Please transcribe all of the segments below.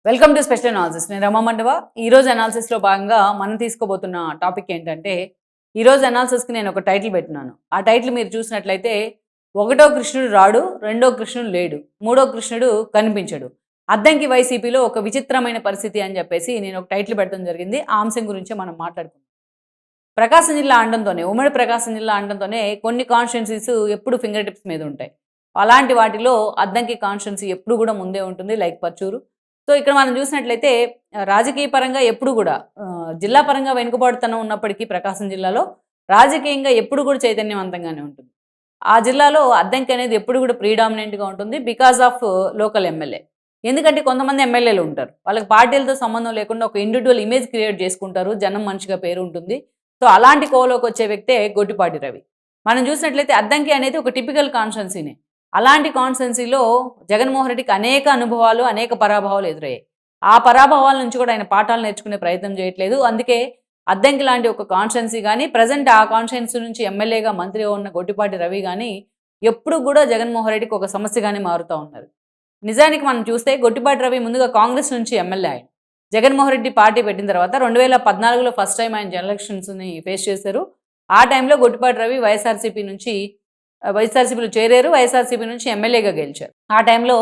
Welcome to special analysis. నేను రమ మండవ. ఈరోజు అనాలిసిస్లో భాగంగా మనం తీసుకోబోతున్న టాపిక్ ఏంటంటే, ఈరోజు అనాలిసిస్కి నేను ఒక టైటిల్ పెట్టినాను. ఆ టైటిల్ మీరు చూసినట్లయితే, ఒకటో కృష్ణుడు రాడు, రెండో కృష్ణుడు లేడు, మూడో కృష్ణుడు కనిపించడు, అద్దంకి వైసీపీలో ఒక విచిత్రమైన పరిస్థితి అని చెప్పేసి నేను ఒక టైటిల్ పెట్టడం జరిగింది. ఆ అంశం గురించే మనం మాట్లాడుకుందాం. ప్రకాశం జిల్లా అండంతోనే, ఉమ్మడి ప్రకాశం జిల్లా అండంతోనే కొన్ని కాన్స్టిట్యున్సీస్ ఎప్పుడు ఫింగర్ టిప్స్ మీద ఉంటాయి. అలాంటి వాటిలో అద్దంకి కాన్స్టిట్యున్సీ ఎప్పుడు కూడా ముందే ఉంటుంది, లైక్ పర్చూరు. సో ఇక్కడ మనం చూసినట్లయితే రాజకీయ పరంగా ఎప్పుడు కూడా జిల్లా పరంగా వెనుకబాటుతనం ఉన్నప్పటికీ ప్రకాశం జిల్లాలో రాజకీయంగా ఎప్పుడు కూడా చైతన్యవంతంగానే ఉంటుంది. ఆ జిల్లాలో అద్దంకి అనేది ఎప్పుడు కూడా ప్రీడామినెంట్గా ఉంటుంది బికాస్ ఆఫ్ లోకల్ ఎమ్మెల్యే. ఎందుకంటే కొంతమంది ఎమ్మెల్యేలు ఉంటారు, వాళ్ళకి పార్టీలతో సంబంధం లేకుండా ఒక ఇండివిజువల్ ఇమేజ్ క్రియేట్ చేసుకుంటారు, జనం మనిషిగా పేరు ఉంటుంది. సో అలాంటి కోవలోకి వచ్చే వ్యక్తే గొట్టిపాటి రవి. మనం చూసినట్లయితే అద్దంకి అనేది ఒక టిపికల్ కాన్స్టిట్యున్సీనే. అలాంటి కాన్స్టిట్యున్సీలో జగన్మోహన్ రెడ్డికి అనేక అనుభవాలు, అనేక పరాభవాలు ఎదురయ్యాయి. ఆ పరాభవాల నుంచి కూడా ఆయన పాఠాలు నేర్చుకునే ప్రయత్నం చేయట్లేదు. అందుకే అద్దంకి లాంటి ఒక కాన్స్టిట్యున్సీ కానీ, ప్రజెంట్ ఆ కాన్స్టిట్యున్సీ నుంచి ఎమ్మెల్యేగా మంత్రిగా ఉన్న గొట్టిపాటి రవి కానీ ఎప్పుడు కూడా జగన్మోహన్ రెడ్డికి ఒక సమస్యగానే మారుతూ ఉన్నారు. నిజానికి మనం చూస్తే గొట్టిపాటి రవి ముందుగా కాంగ్రెస్ నుంచి ఎమ్మెల్యే ఆయన. జగన్మోహన్ రెడ్డి పార్టీ పెట్టిన తర్వాత 2014లో ఫస్ట్ టైం ఆయన జనరల్ ఎలక్షన్స్ని ఫేస్ చేశారు. ఆ టైంలో గొట్టిపాటి రవి వైఎస్ఆర్సీపీలో చేరారు. వైఎస్ఆర్సీపీ నుంచి ఎమ్మెల్యేగా గెలిచారు. ఆ టైంలో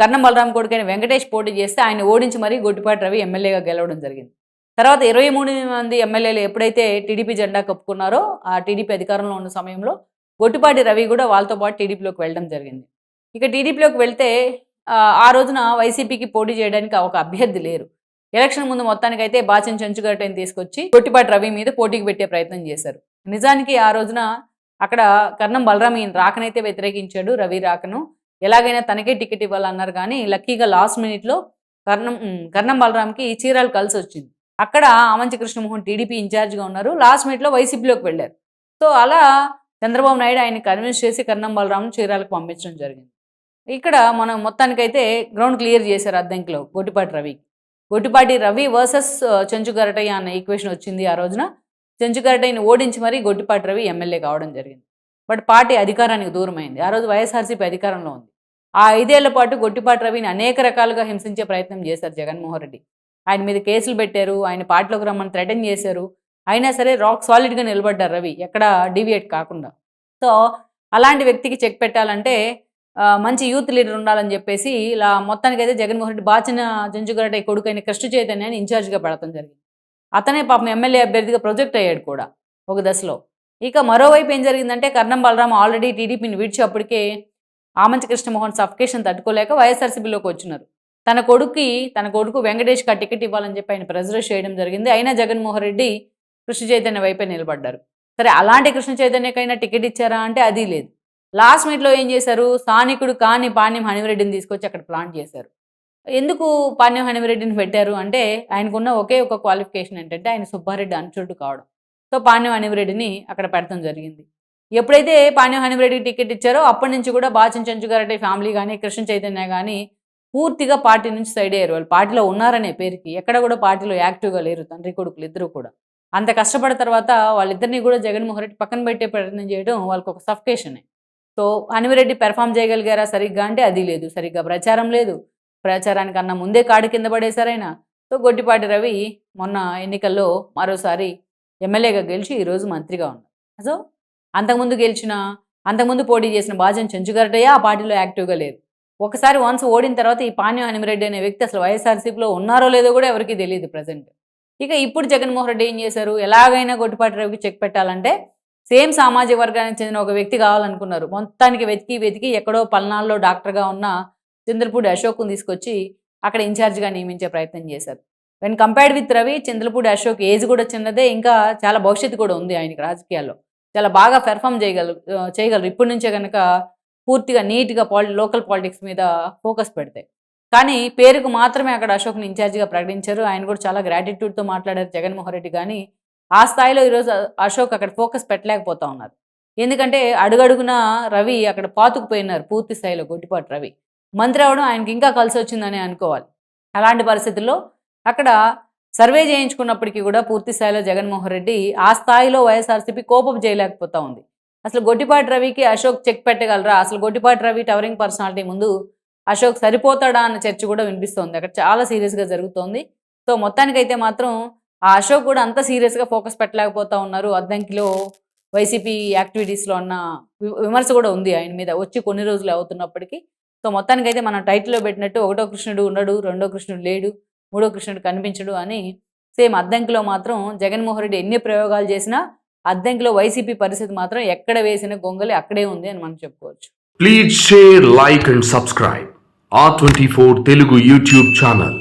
కర్ణం బలరాం కొడుకైన వెంకటేష్ పోటీ చేస్తే ఆయన ఓడించి మరీ గొట్టిపాటి రవి ఎమ్మెల్యేగా గెలవడం జరిగింది. తర్వాత 23 మంది ఎమ్మెల్యేలు ఎప్పుడైతే టీడీపీ జెండా కప్పుకున్నారో, ఆ టీడీపీ అధికారంలో ఉన్న సమయంలో గొట్టిపాటి రవి కూడా వాళ్ళతో పాటు టీడీపీలోకి వెళ్ళడం జరిగింది. ఇక టీడీపీలోకి వెళ్తే ఆ రోజున వైసీపీకి పోటీ చేయడానికి ఒక అభ్యర్థి లేరు. ఎలక్షన్ ముందు మొత్తానికైతే బాచెన్ చెంచుగడ్డని తీసుకొచ్చి గొట్టిపాటి రవి మీద పోటీకి పెట్టే ప్రయత్నం చేశారు. నిజానికి ఆ రోజున అక్కడ కర్ణం బలరాం ఈయన రాకనైతే వ్యతిరేకించాడు, రవి రాకను. ఎలాగైనా తనకే టికెట్ ఇవ్వాలన్నారు కానీ లక్కీగా లాస్ట్ మినిట్లో కర్ణం బలరాంకి చీరాలు కలిసి వచ్చింది. అక్కడ ఆమంచి కృష్ణమోహన్ టీడీపీ ఇన్ఛార్జ్గా ఉన్నారు. లాస్ట్ మినిట్లో వైసీపీలోకి వెళ్ళారు. సో అలా చంద్రబాబు నాయుడు ఆయన కన్విన్స్ చేసి కర్ణం బలరాంను చీరాలకు పంపించడం జరిగింది. ఇక్కడ మనం మొత్తానికైతే గ్రౌండ్ క్లియర్ చేశారు అద్దంకిలో గొట్టిపాటి రవి. గొట్టిపాటి రవి వర్సెస్ చెంచుగరటయ్య అన్న ఈక్వేషన్ వచ్చింది ఆ రోజున. చెంచుగరటయ్యని ఓడించి మరీ గొట్టిపాటి రవి ఎమ్మెల్యే కావడం జరిగింది. బట్ పార్టీ అధికారానికి దూరమైంది. ఆ రోజు వైఎస్ఆర్సీపీ అధికారంలో ఉంది. ఆ 5 ఏళ్ల పాటు గొట్టిపాటి రవిని అనేక రకాలుగా హింసించే ప్రయత్నం చేశారు జగన్మోహన్ రెడ్డి. ఆయన మీద కేసులు పెట్టారు, ఆయన పార్టీలోకి రమ్మని థ్రెటన్ చేశారు. అయినా సరే రాక్ సాలిడ్గా నిలబడ్డారు రవి, ఎక్కడ డీవియేట్ కాకుండా. సో అలాంటి వ్యక్తికి చెక్ పెట్టాలంటే మంచి యూత్ లీడర్ ఉండాలని చెప్పేసి ఇలా మొత్తానికైతే జగన్మోహన్ రెడ్డి బాచిన చెంచుగరటయ్య కొడుకైన కృష్ణ చైతన్యాన్ని ఇన్ఛార్జ్గా పెడతాం జరిగింది. అతనే పాపం ఎమ్మెల్యే అభ్యర్థిగా ప్రొజెక్ట్ అయ్యాడు కూడా ఒక దశలో. ఇక మరోవైపు ఏం జరిగిందంటే కర్ణం బలరాం ఆల్రెడీ టీడీపీని విడిచి అప్పటికే ఆమంచి కృష్ణమోహన్ సఫికేషన్ తట్టుకోలేక వైఎస్ఆర్సీపీలోకి వచ్చినారు. తన కొడుకు వెంకటేష్కి ఆ టికెట్ ఇవ్వాలని చెప్పి ఆయన ప్రెజర్ చేయడం జరిగింది. అయినా జగన్మోహన్ రెడ్డి కృష్ణ చైతన్య వైపే నిలబడ్డారు. సరే అలాంటి కృష్ణ చైతన్యకైనా టికెట్ ఇచ్చారా అంటే అది లేదు. లాస్ట్ మినిట్లో ఏం చేశారు, స్థానికుడు కాని పాణ్యం హనిమిరెడ్డిని తీసుకొచ్చి అక్కడ ప్లాంట్ చేశారు. ఎందుకు పాణ్యం హనిమిరెడ్డిని పెట్టారు అంటే ఆయనకున్న ఒకే ఒక క్వాలిఫికేషన్ ఏంటంటే ఆయన సుబ్బారెడ్డి అనుచరుడు కావడం. సో పాణ్యం హనిమిరెడ్డిని అక్కడ పెట్టడం జరిగింది. ఎప్పుడైతే పాణ్యం హనిమిరెడ్డికి టికెట్ ఇచ్చారో అప్పటి నుంచి కూడా బాచెన్ చెంచుగారెడ్డి ఫ్యామిలీ కానీ, కృష్ణ చైతన్య కానీ పూర్తిగా పార్టీ నుంచి సైడ్ అయ్యారు. వాళ్ళు పార్టీలో ఉన్నారనే పేరుకి ఎక్కడ కూడా పార్టీలో యాక్టివ్గా లేరు తండ్రి కొడుకులు ఇద్దరు కూడా. అంత కష్టపడిన తర్వాత వాళ్ళిద్దరినీ కూడా జగన్మోహన్ రెడ్డి పక్కన పెట్టే ప్రయత్నం చేయడం వాళ్ళకి ఒక సఫికేషనే. సో హనిమిరెడ్డి పెర్ఫామ్ చేయగలిగారా సరిగ్గా అంటే అది లేదు. సరిగ్గా ప్రచారం లేదు. ప్రచారానికన్నా ముందే కాడి కింద పడేశారైనా. సో గొట్టిపాటి రవి మొన్న ఎన్నికల్లో మరోసారి ఎమ్మెల్యేగా గెలిచి ఈరోజు మంత్రిగా ఉన్నారు. సో అంతకుముందు పోటీ చేసిన బాచెన్ చెంచుగరటయ్య ఆ పార్టీలో యాక్టివ్గా లేరు. ఒకసారి వన్స్ ఓడిన తర్వాత ఈ పాణ్యం హనిమిరెడ్డి అనే వ్యక్తి అసలు వైఎస్ఆర్సీపీలో ఉన్నారో లేదో కూడా ఎవరికీ తెలియదు ప్రజెంట్. ఇక ఇప్పుడు జగన్మోహన్ రెడ్డి ఏం చేశారు, ఎలాగైనా గొట్టిపాటి రవికి చెక్ పెట్టాలంటే సేమ్ సామాజిక వర్గానికి చెందిన ఒక వ్యక్తి కావాలనుకున్నారు. మొత్తానికి వెతికి ఎక్కడో పల్నాడులో డాక్టర్గా ఉన్న చంద్రపూడి అశోక్ను తీసుకొచ్చి అక్కడ ఇన్ఛార్జ్గా నియమించే ప్రయత్నం చేశారు. When compared with Ravi, Chandrapudi Ashok age కూడా చిన్నదే, ఇంకా చాలా భవిష్యత్తు కూడా ఉంది ఆయనకి రాజకీయాల్లో. చాలా బాగా పెర్ఫామ్ చేయగలరు ఇప్పటి నుంచే కనుక పూర్తిగా నీట్గా లోకల్ పాలిటిక్స్ మీద ఫోకస్ పెడితే. కానీ పేరుకు మాత్రమే అక్కడ అశోక్ని ఇన్ఛార్జిగా ప్రకటించారు. ఆయన కూడా చాలా గ్రాటిట్యూడ్తో మాట్లాడారు జగన్మోహన్ రెడ్డి. కానీ ఆ స్థాయిలో ఈరోజు అశోక్ అక్కడ ఫోకస్ పెట్టలేకపోతా ఉన్నారు. ఎందుకంటే అడుగడుగున రవి అక్కడ పాతుకుపోయినారు పూర్తి స్థాయిలో. గొట్టిపాటి రవి మంత్రి అవడం ఆయనకి ఇంకా కలిసి వచ్చిందని అనుకోవాలి. అలాంటి పరిస్థితుల్లో అక్కడ సర్వే చేయించుకున్నప్పటికీ కూడా పూర్తి స్థాయిలో జగన్మోహన్ రెడ్డి ఆ స్థాయిలో వైఎస్ఆర్సీపీ కోపం చేయలేకపోతా ఉంది. అసలు గొట్టిపాటి రవికి అశోక్ చెక్ పెట్టగలరా? అసలు గొట్టిపాటి రవి టవరింగ్ పర్సనాలిటీ ముందు అశోక్ సరిపోతాడా అన్న చర్చ కూడా వినిపిస్తోంది. అక్కడ చాలా సీరియస్గా జరుగుతోంది. సో మొత్తానికైతే మాత్రం ఆ అశోక్ కూడా అంత సీరియస్గా ఫోకస్ పెట్టలేకపోతా ఉన్నారు. అద్దంకిలో వైసీపీ యాక్టివిటీస్లో అన్న విమర్శ కూడా ఉంది ఆయన మీద, వచ్చి కొన్ని రోజులు అవుతున్నప్పటికీ. సో మొత్తానికైతే మనం టైటిల్లో పెట్టినట్టు ఒకటో కృష్ణుడు ఉండడు, రెండో కృష్ణుడు లేడు, మూడో కృష్ణుడు కనిపించడు అని సేమ్ అద్దంకిలో మాత్రం జగన్మోహన్ రెడ్డి ఎన్ని ప్రయోగాలు చేసినా అద్దంకిలో వైసీపీ పరిస్థితి మాత్రం ఎక్కడ వేసిన గొంగలి అక్కడే ఉంది అని మనం చెప్పుకోవచ్చు. Please share, like and subscribe R24 Telugu YouTube channel.